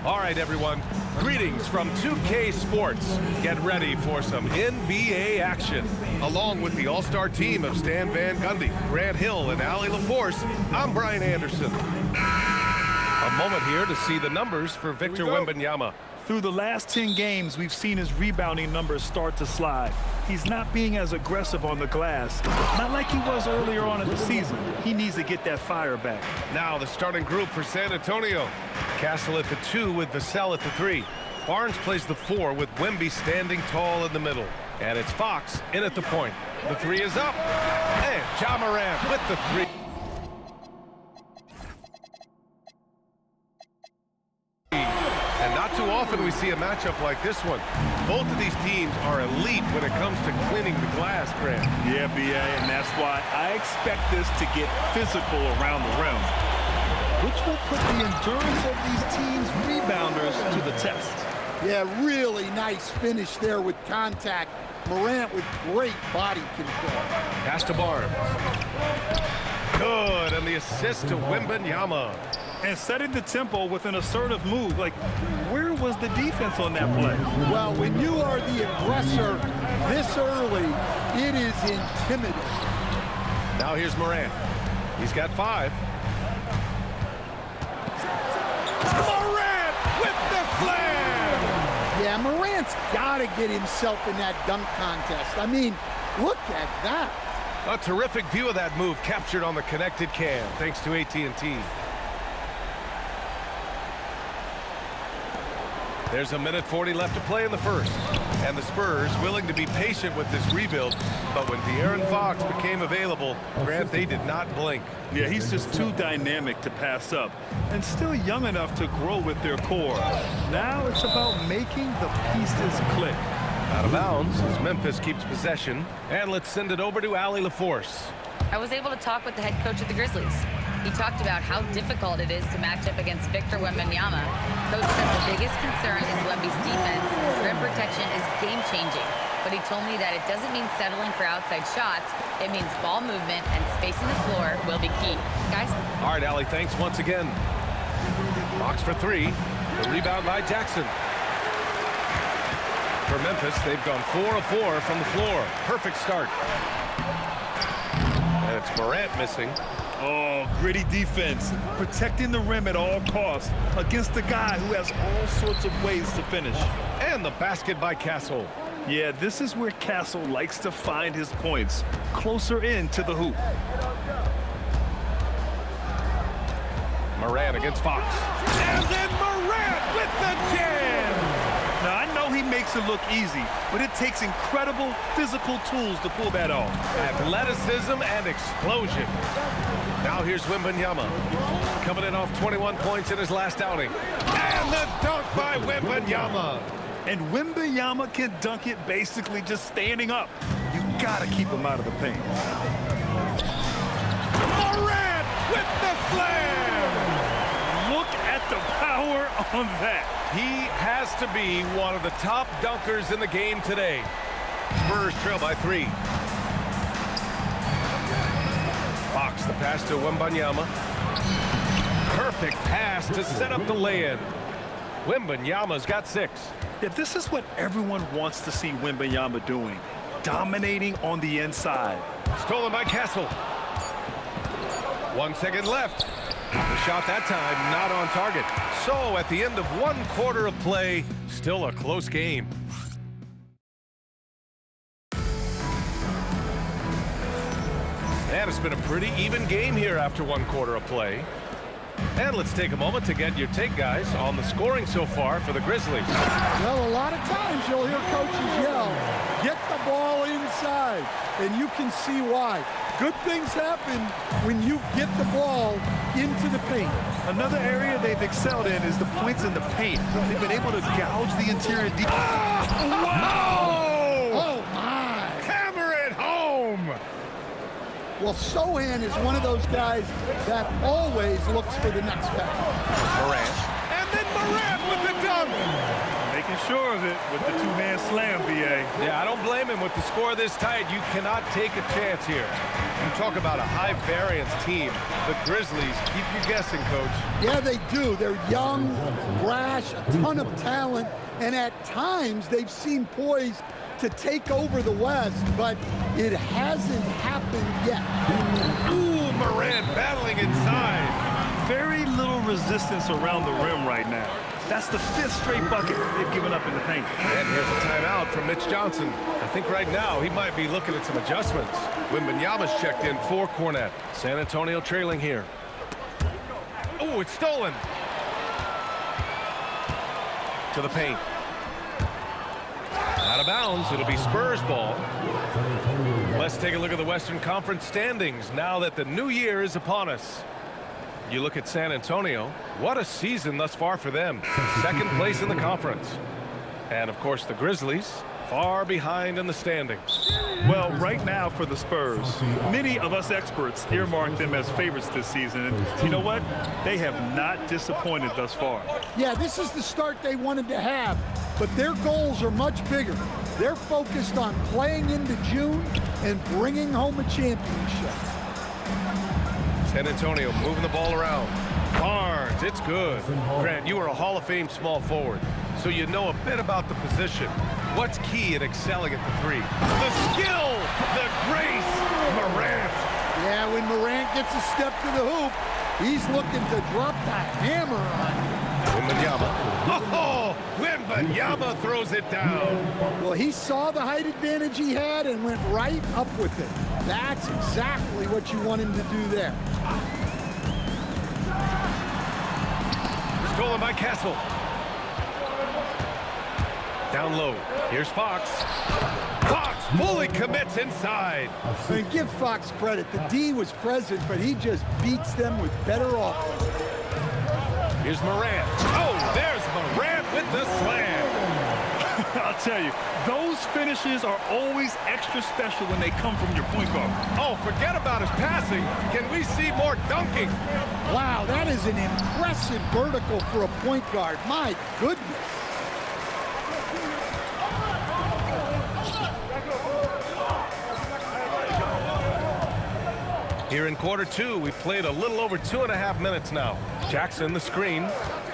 All right, everyone. Greetings from 2K Sports. Get ready for some NBA action. Along with the all-star team of Stan Van Gundy, Grant Hill, and Allie LaForce, I'm Brian Anderson. A moment here to see the numbers for Victor Wembanyama. Through the last 10 games, we've seen his rebounding numbers start to slide. He's not being as aggressive on the glass, not like he was earlier on in the season. He needs to get that fire back. Now the starting group for San Antonio. Castle at the 2 with Vassell at the 3. Barnes plays the 4 with Wemby standing tall in the middle. And it's Fox in at the point. The 3 is up. And Ja Morant with the 3. And not too often we see a matchup like this one. Both of these teams are elite when it comes to cleaning the glass, Grant. Yeah, B.A., and that's why I expect this to get physical around the rim, which will put the endurance of these teams' rebounders to the test. Yeah, really nice finish there with contact. Morant with great body control. Pass to Barnes. Good, and the assist to Wembanyama. And setting the tempo with an assertive move. Like, where was the defense on that play? Well, when you are the aggressor this early, it is intimidating. Now here's Morant. He's got 5. Morant with the slam! Yeah, Morant's got to get himself in that dunk contest. I mean, look at that. A terrific view of that move captured on the connected cam, thanks to AT&T. There's a minute 40 left to play in the first. And the Spurs willing to be patient with this rebuild. But when De'Aaron Fox became available, Grant, they did not blink. Yeah, he's just too dynamic to pass up. And still young enough to grow with their core. Now it's about making the pieces click. Out of bounds as Memphis keeps possession. And let's send it over to Allie LaForce. I was able to talk with the head coach of the Grizzlies. He talked about how difficult it is to match up against Victor Wembanyama. Coach said the biggest concern is Wemby's defense. His rim protection is game-changing. But he told me that it doesn't mean settling for outside shots. It means ball movement and spacing the floor will be key. Guys? All right, Allie, thanks once again. Fox for 3. The rebound by Jackson. For Memphis, they've gone 4 of 4 from the floor. Perfect start. And it's Morant missing. Oh, gritty defense, protecting the rim at all costs against a guy who has all sorts of ways to finish. And the basket by Castle. Yeah, this is where Castle likes to find his points, closer in to the hoop. Morant against Fox. And then Morant with the jam! Now, I know he makes it look easy, but it takes incredible physical tools to pull that off. Athleticism and explosion. Now here's Wembanyama, coming in off 21 points in his last outing. And the dunk by Wembanyama. And Wembanyama can dunk it basically just standing up. You gotta keep him out of the paint. Morant with the slam! Look at the power on that. He has to be one of the top dunkers in the game today. Spurs trail by 3. Fox, the pass to Wembanyama. Perfect pass to set up the lay-in. Wembanyama's got 6. Yeah, this is what everyone wants to see Wembanyama doing. Dominating on the inside. Stolen by Castle. 1 second left. The shot that time not on target. So at the end of 1 quarter of play, still a close game. And it's been a pretty even game here after 1 quarter of play. And let's take a moment to get your take, guys, on the scoring so far for the Grizzlies. Well, a lot of times you'll hear coaches yell, get the ball inside, and you can see why. Good things happen when you get the ball into the paint. Another area they've excelled in is the points in the paint. They've been able to gouge the interior defense. Wow! Oh, my. Hammer it home! Well, Sohan is one of those guys that always looks for the next pass. Morant. And then Morant with the dunk! They making sure of it with the two-hand slam, B.A. Yeah, I don't blame him. With the score this tight, you cannot take a chance here. You talk about a high-variance team. The Grizzlies keep you guessing, Coach. Yeah, they do. They're young, brash, a ton of talent, and at times they've seemed poised to take over the West, but it hasn't happened yet. Ooh, Morant battling inside. Very little resistance around the rim right now. That's the 5th straight bucket they've given up in the paint. And here's a timeout from Mitch Johnson. I think right now he might be looking at some adjustments. Wembanyama's checked in for Cornette. San Antonio trailing here. Oh, it's stolen. To the paint. Out of bounds. It'll be Spurs ball. Let's take a look at the Western Conference standings now that the new year is upon us. You look at San Antonio, what a season thus far for them. 2nd place in the conference. And of course the Grizzlies, far behind in the standings. Well, right now for the Spurs, many of us experts earmarked them as favorites this season. And you know what? They have not disappointed thus far. Yeah, this is the start they wanted to have, but their goals are much bigger. They're focused on playing into June and bringing home a championship. San Antonio moving the ball around. Barnes, it's good. Grant, you are a Hall of Fame small forward, so you know a bit about the position. What's key in excelling at the 3? The skill, the grace, Morant. Yeah, when Morant gets a step to the hoop, he's looking to drop the hammer on you. Wembanyama. Oh, Wembanyama throws it down. Well, he saw the height advantage he had and went right up with it. That's exactly what you want him to do there. Stolen by Castle. Down low. Here's Fox. Fox fully commits inside. And give Fox credit. The D was present, but he just beats them with better offense. Here's Morant. Oh, there's Morant with the slam. I'll tell you, those finishes are always extra special when they come from your point guard. Oh, forget about his passing. Can we see more dunking? Wow, that is an impressive vertical for a point guard. My goodness. Here in quarter 2, we've played a little over 2.5 minutes now. Jackson the screen.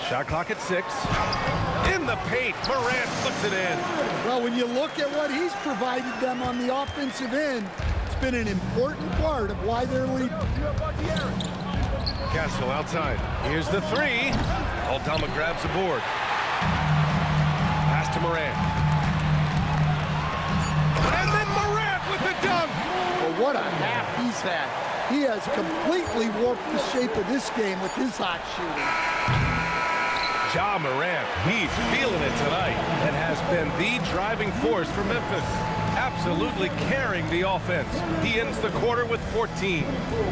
Shot clock at 6. In the paint, Morant puts it in. Well, when you look at what he's provided them on the offensive end, it's been an important part of why they're leading. Castle outside. Here's the 3. Aldama grabs the board. Pass to Morant. And then Morant with the dunk. Well, what a half he's had. He has completely warped the shape of this game with his hot shooting. Ja Morant, he's feeling it tonight and has been the driving force for Memphis. Absolutely carrying the offense. He ends the quarter with 14.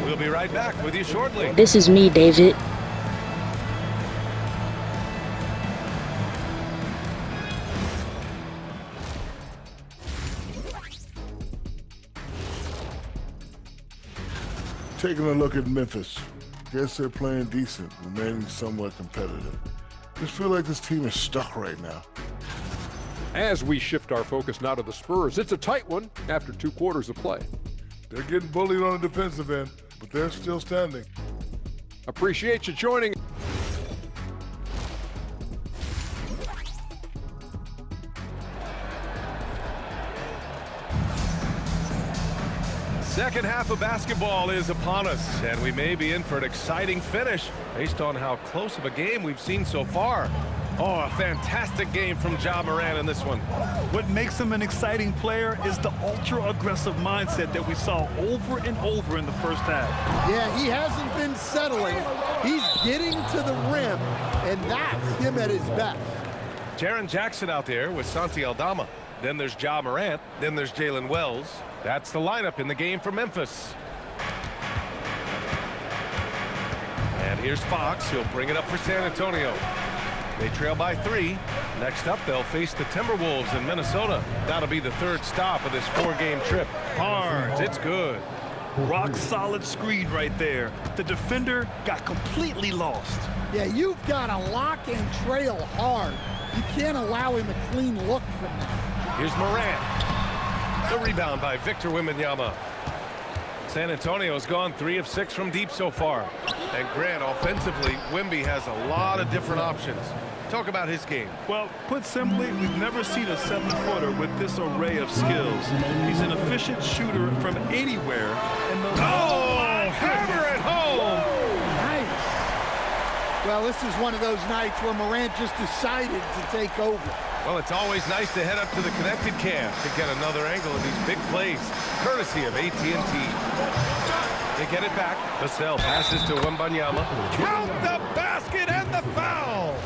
We'll be right back with you shortly. This is me, David. Taking a look at Memphis, guess they're playing decent, remaining somewhat competitive. Just feel like this team is stuck right now. As we shift our focus now to the Spurs, it's a tight one after 2 quarters of play. They're getting bullied on the defensive end, but they're still standing. Appreciate you joining. Second half of basketball is upon us, and we may be in for an exciting finish based on how close of a game we've seen so far. Oh, a fantastic game from Ja Morant in this one. What makes him an exciting player is the ultra-aggressive mindset that we saw over and over in the first half. Yeah, he hasn't been settling. He's getting to the rim, and that's him at his best. Jaren Jackson out there with Santi Aldama. Then there's Ja Morant. Then there's Jalen Wells. That's the lineup in the game for Memphis. And here's Fox. He'll bring it up for San Antonio. They trail by 3. Next up, they'll face the Timberwolves in Minnesota. That'll be the 3rd stop of this 4-game trip. Barnes, it's good. Rock solid screen right there. The defender got completely lost. Yeah, you've got to lock and trail hard. You can't allow him a clean look from that. Here's Morant. The rebound by Victor Wembanyama. San Antonio's gone 3 of 6 from deep so far. And Grant, offensively, Wemby has a lot of different options. Talk about his game. Well, put simply, we've never seen a 7-footer with this array of skills. He's an efficient shooter from anywhere. And hammer it home! Nice. Well, this is one of those nights where Morant just decided to take over. Well, it's always nice to head up to the connected cam to get another angle of these big plays, courtesy of AT&T. They get it back. Vassell passes to Wembanyama. Count the basket and the foul!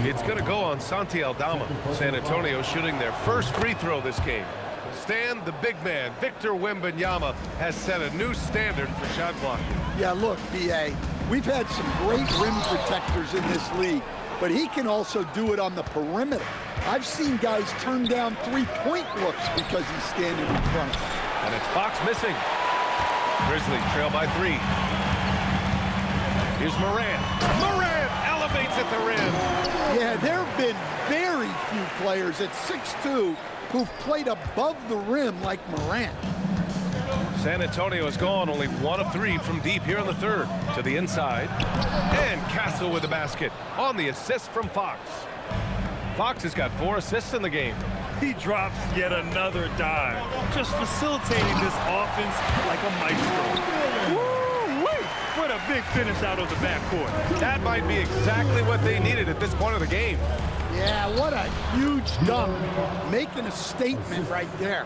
It's going to go on Santi Aldama. San Antonio shooting their first free throw this game. Stan, the big man, Victor Wembanyama, has set a new standard for shot blocking. Yeah, look, B.A., we've had some great rim protectors in this league, but he can also do it on the perimeter. I've seen guys turn down three-point looks because he's standing in front of them. And it's Fox missing. Grizzlies trail by 3. Here's Morant. Morant elevates at the rim. Yeah, there have been very few players at 6'2" who've played above the rim like Morant. San Antonio has gone only 1 of 3 from deep here in the third. To the inside. And Castle with the basket on the assist from Fox. Fox has got 4 assists in the game. he drops yet another dime, just facilitating this offense like a maestro. Woo-wee! What a big finish out of the backcourt. That might be exactly what they needed at this point of the game. Yeah, what a huge dunk. Making a statement right there.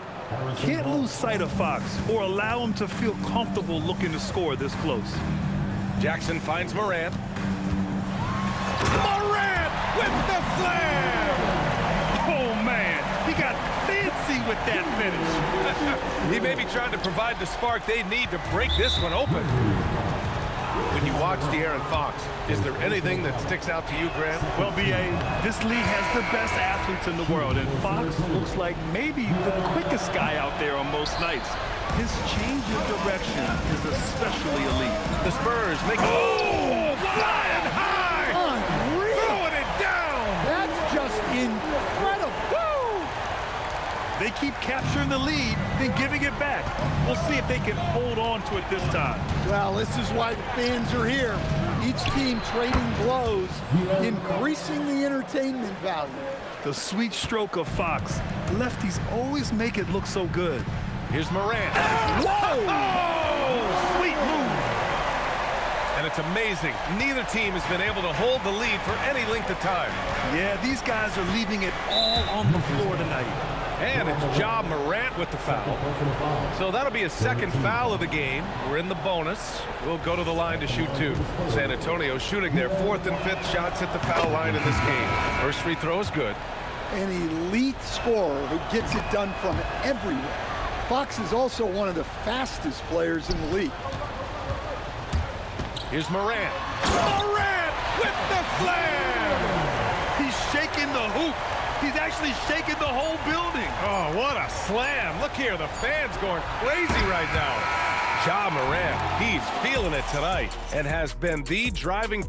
Can't lose sight of Fox or allow him to feel comfortable looking to score this close. Jackson finds Morant. Morant with the slam! Oh, man, he got fancy with that finish. He may be trying to provide the spark they need to break this one open. When you watch De'Aaron Fox, is there anything that sticks out to you, Grant? Well, B.A., this league has the best athletes in the world, and Fox looks like maybe the quickest guy out there on most nights. His change of direction is especially elite. The Spurs make... Oh! Flying high! Unreal. Throwing it down! That's just incredible. Woo! They keep capturing the lead, then giving it back. We'll see if they can hold on to it this time. Well, this is why the fans are here. Each team trading blows, increasing the entertainment value. The sweet stroke of Fox. Lefties always make it look so good. Here's Morant. Whoa! Oh! Sweet move! And it's amazing. Neither team has been able to hold the lead for any length of time. Yeah, these guys are leaving it all on the floor tonight. And it's Ja Morant with the foul. So that'll be a second foul of the game. We're in the bonus. We'll go to the line to shoot two. San Antonio shooting their fourth and fifth shots at the foul line in this game. First free throw is good. An elite scorer who gets it done from everywhere. Fox is also one of the fastest players in the league. Here's Morant. Morant with the slam! He's shaking the hoop. He's actually shaking the whole building. Oh, what a slam. Look here, the fans going crazy right now. Ja Morant, he's feeling it tonight and has been the driving...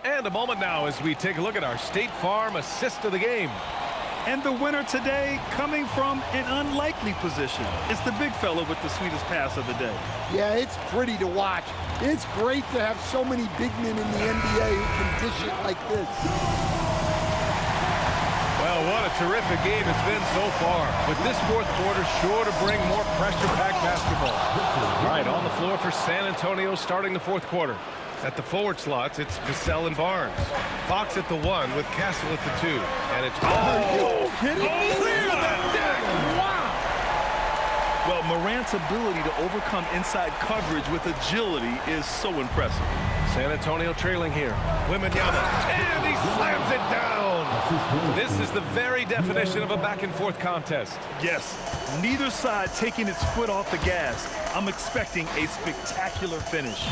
And a moment now as we take a look at our State Farm assist of the game. And the winner today coming from an unlikely position. It's the big fella with the sweetest pass of the day. Yeah, it's pretty to watch. It's great to have so many big men in the NBA who can dish it like this. Well, what a terrific game it's been so far. But this fourth quarter sure to bring more pressure-packed basketball. Right, on the floor for San Antonio starting the fourth quarter. At the forward slots, it's Vassell and Barnes. Fox at the 1 with Castle at the 2. And it's... Are you kidding me? Clear the deck! Wow! Well, Morant's ability to overcome inside coverage with agility is so impressive. San Antonio trailing here. Wembanyama, and he slams it down! This is the very definition of a back-and-forth contest. Yes, neither side taking its foot off the gas. I'm expecting a spectacular finish.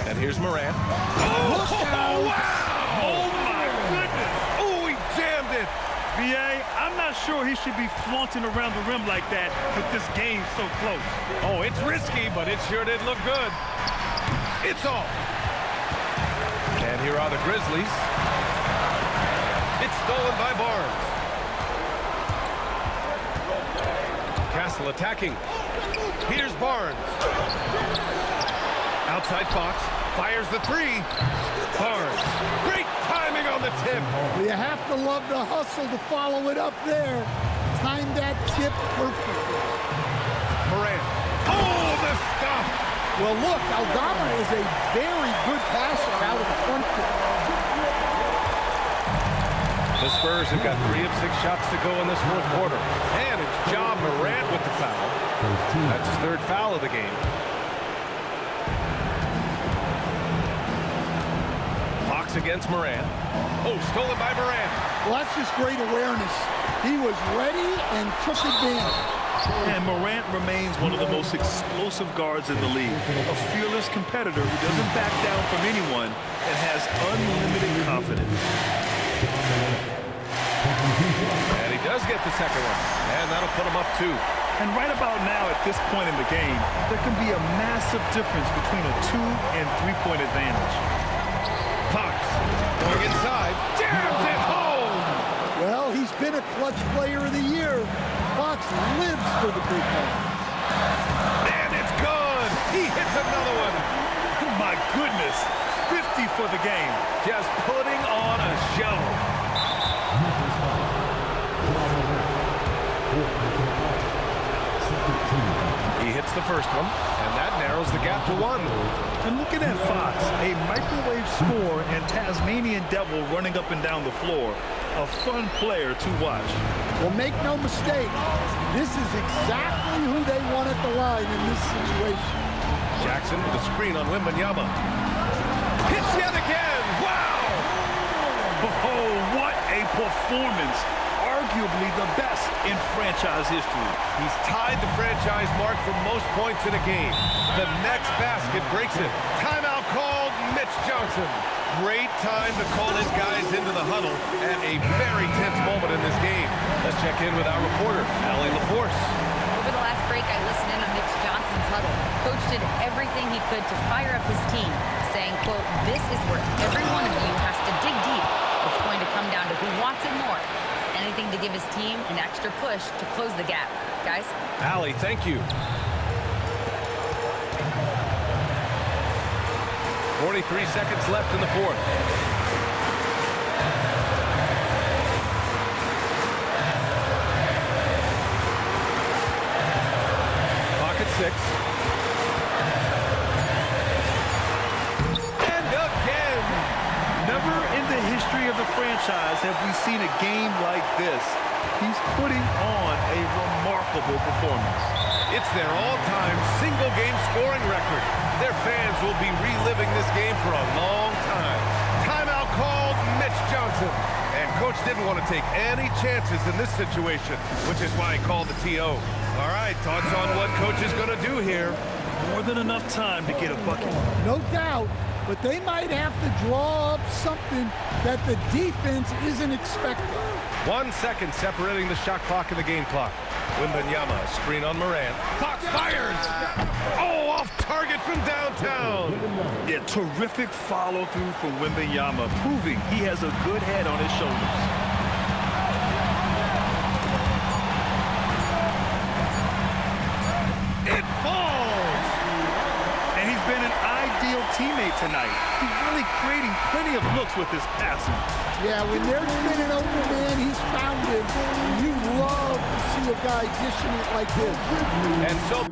And here's Morant. Look out! Wow! Oh, my goodness! Oh, he jammed it! B.A., I'm not sure he should be flaunting around the rim like that with this game so close. Oh, it's risky, but it sure did look good. It's off. And here are the Grizzlies. It's stolen by Barnes. Castle attacking. Here's Barnes. Outside Fox. Fires the three. Barnes. Great timing on the tip. You have to love the hustle to follow it up there. Timed that tip perfectly. Morant. Oh, the stuff. Well, look, Aldama is a very good passer out of the front court. The Spurs have got 3 of 6 shots to go in this fourth quarter. And it's Ja Morant with the foul. That's his 3rd foul of the game. Fox against Morant. Oh, stolen by Morant. Well, that's just great awareness. He was ready and took advantage. And Morant remains one of the most explosive guards in the league. A fearless competitor who doesn't back down from anyone and has unlimited confidence. And he does get the second one. And that'll put him up 2. And right about now, at this point in the game, there can be a massive difference between a 2- and 3-point advantage. Fox going inside. Jams it home. Well, he's been a clutch player of the year. Fox lives for the big moments. And it's good. He hits another one. My goodness, 50 for the game. Just putting on a show. He hits the first one, and that narrows the gap to 1. And looking at Fox, a microwave score and Tasmanian Devil running up and down the floor. A fun player to watch. Well, make no mistake, this is exactly who they want at the line in this situation. Jackson with a screen on Wembanyama. Hits yet again. Wow! Oh, what a performance. Arguably the best in franchise history. He's tied the franchise mark for most points in a game. The next basket breaks it. Timeout called, Mitch Johnson. Great time to call his guys into the huddle at a very tense moment in this game. Let's check in with our reporter, Allie LaForce. Over the last break, I listened in on Mitch Johnson's huddle. Coach did everything he could to fire up his team, saying, quote, "This is where every one of you has to dig deep. It's going to come down to who wants it more. Anything to give his team an extra push to close the gap." Guys? Allie, thank you. 43 seconds left in the fourth. Clock at 6. And again! Never in the history of the franchise have we seen a game like this. He's putting on a remarkable performance. It's their all-time single-game scoring record. Their fans will be reliving this game for a long time. Timeout called, Mitch Johnson. And Coach didn't want to take any chances in this situation, which is why he called the TO. All right, thoughts on what Coach is going to do here? More than enough time to get a bucket. No doubt, but they might have to draw up something that the defense isn't expecting. 1 second separating the shot clock and the game clock. Wembanyama, screen on Morant. Fox fires! Oh, off target from downtown! Yeah, terrific follow-through from Wembanyama, proving he has a good head on his shoulders. It falls! And he's been an ideal teammate tonight. He's really creating plenty of looks with his passing. Yeah, when there's been an open man, he's found it. You love to see a guy dishing it like this. And so